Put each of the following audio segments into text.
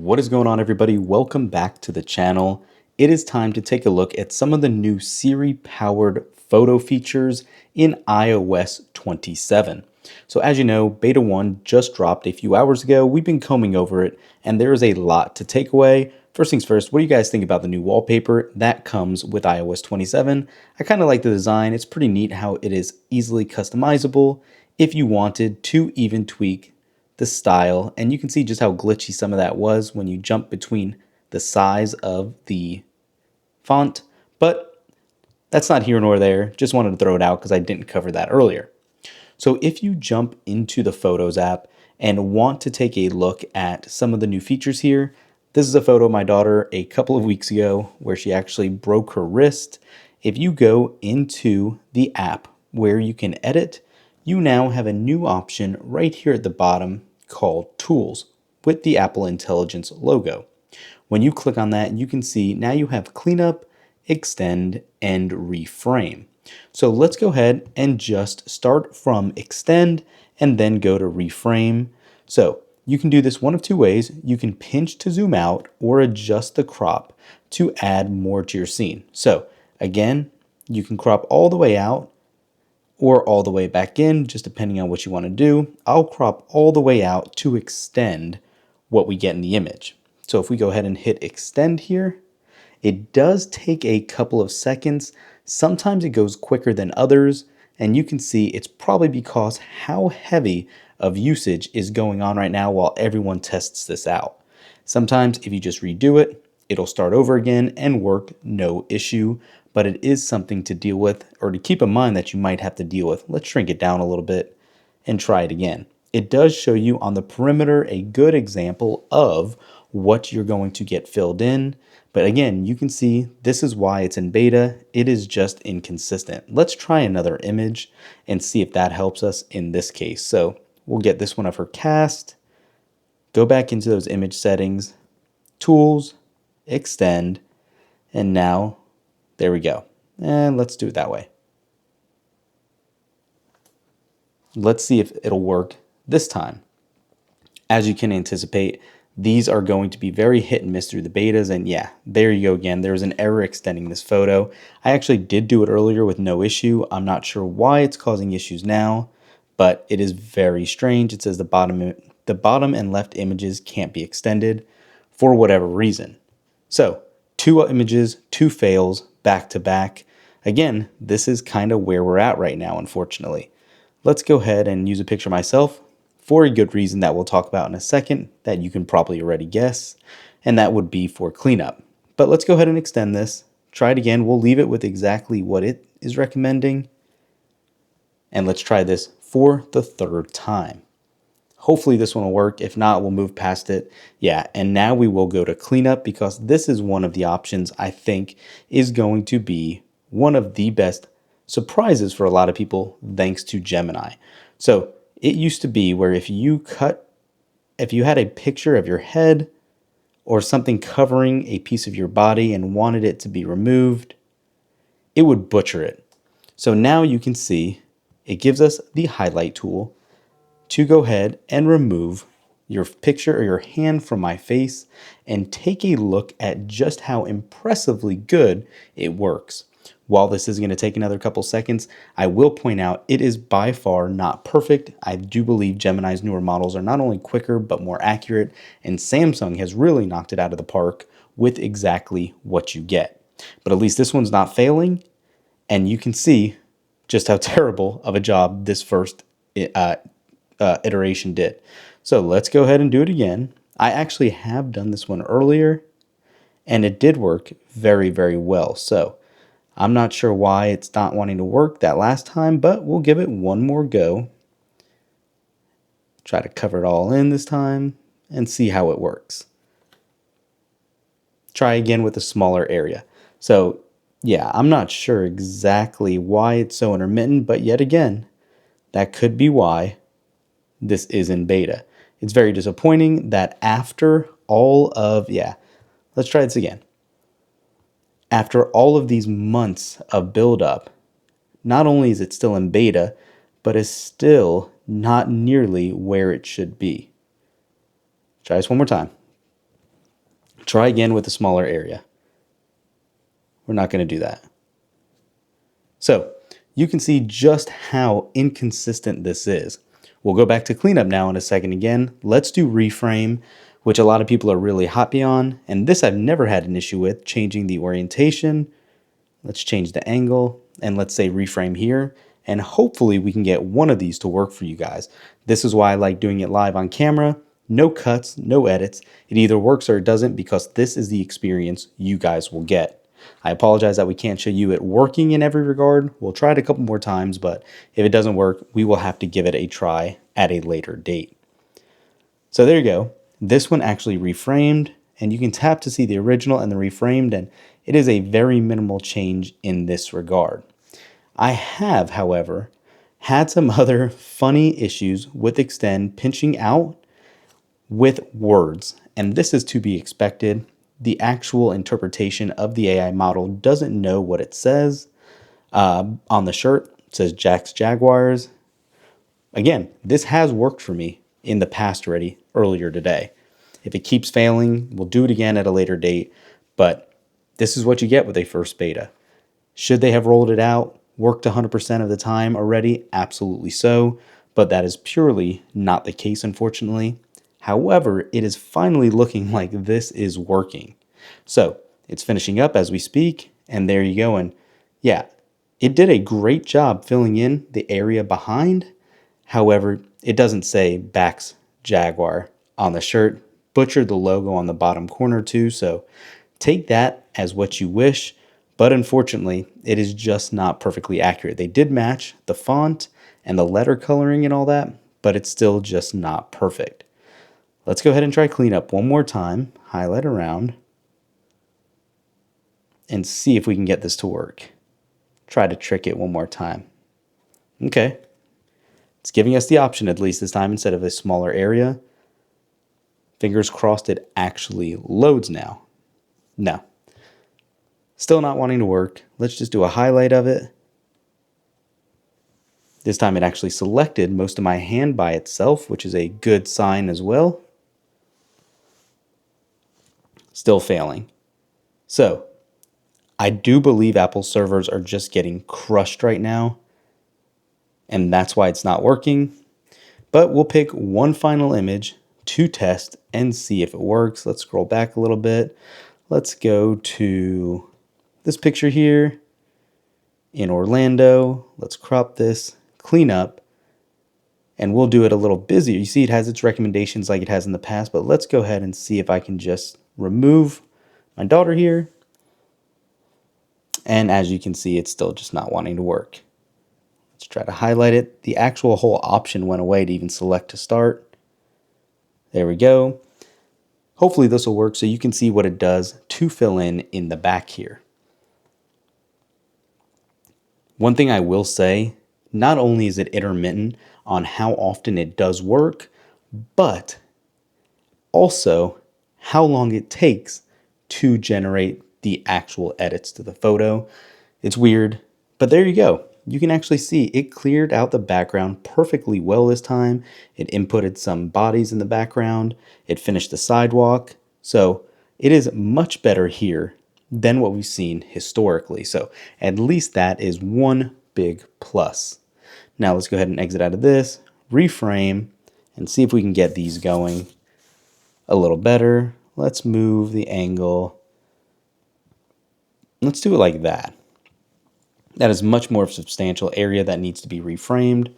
What is going on, everybody? Welcome back to the channel. It is time to take a look at some of the new Siri-powered photo features in iOS 27. So as you know, Beta 1 just dropped a few hours ago. We've been combing over it, and there is a lot to take away. First things first, what do you guys think about the new wallpaper that comes with iOS 27? I kind of like the design. It's pretty neat how it is easily customizable if you wanted to even tweak the style, and you can see just how glitchy some of that was when you jump between the size of the font, but that's not here nor there. Just wanted to throw it out because I didn't cover that earlier. So if you jump into the Photos app and want to take a look at some of the new features here, this is a photo of my daughter a couple of weeks ago where she actually broke her wrist. If you go into the app where you can edit, you now have a new option right here at the bottom called Tools with the Apple Intelligence logo. When you click on that, you can see now you have Cleanup, Extend, and Reframe. So let's go ahead and just start from Extend and then go to Reframe. So you can do this one of two ways. You can pinch to zoom out or adjust the crop to add more to your scene. So again, you can crop all the way out or all the way back in, just depending on what you want to do. I'll crop all the way out to extend what we get in the image. So if we go ahead and hit extend here, it does take a couple of seconds. Sometimes it goes quicker than others, and you can see it's probably because how heavy of usage is going on right now while everyone tests this out. Sometimes if you just redo it, it'll start over again and work no issue, but it is something to deal with or to keep in mind that you might have to deal with. Let's shrink it down a little bit and try it again. It does show you on the perimeter a good example of what you're going to get filled in. But again, you can see this is why it's in beta. It is just inconsistent. Let's try another image and see if that helps us in this case. So we'll get this one of her cast, go back into those image settings, tools, extend, and now there we go. And let's do it that way. Let's see if it'll work this time. As you can anticipate, these are going to be very hit and miss through the betas, and yeah, there you go again. There's an error extending this photo. I actually did do it earlier with no issue. I'm not sure why it's causing issues now, but it is very strange. It says the bottom and left images can't be extended for whatever reason. So, two images, two fails, back to back. Again, this is kind of where we're at right now, unfortunately. Let's go ahead and use a picture myself for a good reason that we'll talk about in a second that you can probably already guess, and that would be for cleanup. But let's go ahead and extend this. Try it again. We'll leave it with exactly what it is recommending. And let's try this for the third time. Hopefully this one will work. If not, we'll move past it. Yeah, and now we will go to cleanup because this is one of the options I think is going to be one of the best surprises for a lot of people thanks to Gemini. So it used to be where if you had a picture of your head or something covering a piece of your body and wanted it to be removed, it would butcher it. So now you can see it gives us the highlight tool to go ahead and remove your picture or your hand from my face and take a look at just how impressively good it works. While this is going to take another couple seconds, I will point out it is by far not perfect. I do believe Gemini's newer models are not only quicker, but more accurate, and Samsung has really knocked it out of the park with exactly what you get. But at least this one's not failing, and you can see just how terrible of a job this first iteration did. So let's go ahead and do it again. I actually have done this one earlier, and it did work very, very well. So I'm not sure why it's not wanting to work that last time, but we'll give it one more go. Try to cover it all in this time and see how it works. Try again with a smaller area. So yeah, I'm not sure exactly why it's so intermittent, but yet again, that could be why this is in beta. It's very disappointing that after all of, let's try this again. After all of these months of buildup, not only is it still in beta, but is still not nearly where it should be. Try this one more time. Try again with a smaller area. We're not going to do that. So you can see just how inconsistent this is. We'll go back to cleanup now in a second again. Let's do reframe, which a lot of people are really happy on. And this I've never had an issue with, changing the orientation. Let's change the angle and let's say reframe here. And hopefully we can get one of these to work for you guys. This is why I like doing it live on camera. No cuts, no edits. It either works or it doesn't because this is the experience you guys will get. I apologize that we can't show you it working in every regard. We'll try it a couple more times, but if it doesn't work, we will have to give it a try at a later date. So there you go. This one actually reframed, and you can tap to see the original and the reframed, and it is a very minimal change in this regard. I have, however, had some other funny issues with Extend pinching out with words, and this is to be expected. The actual interpretation of the AI model doesn't know what it says. On the shirt, it says Jack's Jaguars. Again, this has worked for me in the past already, earlier today. If it keeps failing, we'll do it again at a later date, but this is what you get with a first beta. Should they have rolled it out, worked 100% of the time already? Absolutely so, but that is purely not the case, unfortunately. However, it is finally looking like this is working. So it's finishing up as we speak, and there you go. And yeah, it did a great job filling in the area behind. However, it doesn't say Bax Jaguar on the shirt. Butchered the logo on the bottom corner too, so take that as what you wish. But unfortunately, it is just not perfectly accurate. They did match the font and the letter coloring and all that, but it's still just not perfect. Let's go ahead and try cleanup one more time, highlight around, and see if we can get this to work. Try to trick it one more time. Okay. It's giving us the option at least this time instead of a smaller area. Fingers crossed it actually loads now. No. Still not wanting to work. Let's just do a highlight of it. This time it actually selected most of my hand by itself, which is a good sign as well. Still failing. So, I do believe Apple servers are just getting crushed right now, and that's why it's not working. But we'll pick one final image to test and see if it works. Let's scroll back a little bit. Let's go to this picture here in Orlando. Let's crop this, clean up, and we'll do it a little busier. You see it has its recommendations like it has in the past, but let's go ahead and see if I can just remove my daughter here. And as you can see, it's still just not wanting to work. Let's try to highlight it. The actual whole option went away to even select to start. There we go. Hopefully this will work so you can see what it does to fill in the back here. One thing I will say, not only is it intermittent on how often it does work, but also how long it takes to generate the actual edits to the photo. It's weird, but there you go. You can actually see it cleared out the background perfectly well this time. It inputted some bodies in the background. It finished the sidewalk. So it is much better here than what we've seen historically. So at least that is one big plus. Now let's go ahead and exit out of this, reframe, and see if we can get these going a little better. Let's move the angle. Let's do it like that. That is much more of a substantial area that needs to be reframed.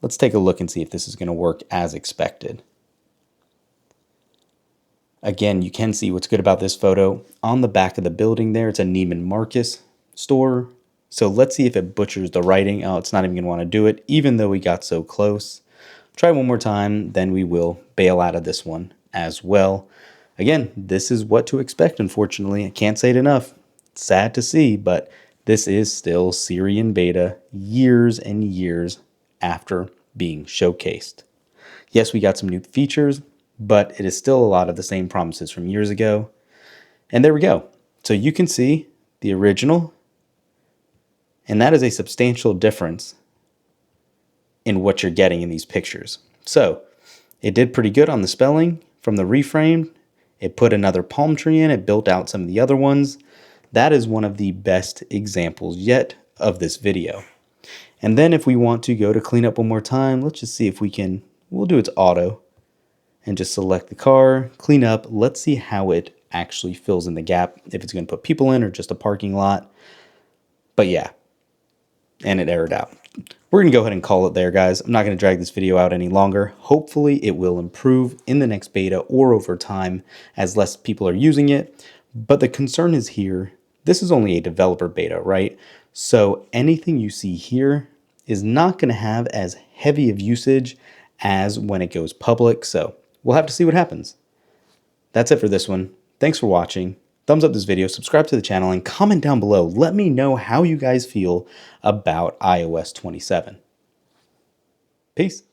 Let's take a look and see if this is going to work as expected. Again, you can see what's good about this photo. On the back of the building there, it's a Neiman Marcus store. So let's see if it butchers the writing. Oh, it's not even going to want to do it, even though we got so close. Try one more time, then we will bail out of this one as well. Again, this is what to expect, unfortunately. I can't say it enough. It's sad to see, but this is still Syrian beta years and years after being showcased. Yes, we got some new features, but it is still a lot of the same promises from years ago. And there we go. So you can see the original, and that is a substantial difference in what you're getting in these pictures. So it did pretty good on the spelling from the reframed. It put another palm tree in, it built out some of the other ones. That is one of the best examples yet of this video. And then if we want to go to clean up one more time, let's just see if we can, we'll do its auto and just select the car, clean up. Let's see how it actually fills in the gap, if it's going to put people in or just a parking lot. But yeah, and it errored out. We're going to go ahead and call it there, guys. I'm not going to drag this video out any longer. Hopefully it will improve in the next beta or over time as less people are using it. But the concern is here, this is only a developer beta, right? So anything you see here is not going to have as heavy of usage as when it goes public. So we'll have to see what happens. That's it for this one. Thanks for watching. Thumbs up this video, subscribe to the channel, and comment down below. Let me know how you guys feel about iOS 27. Peace.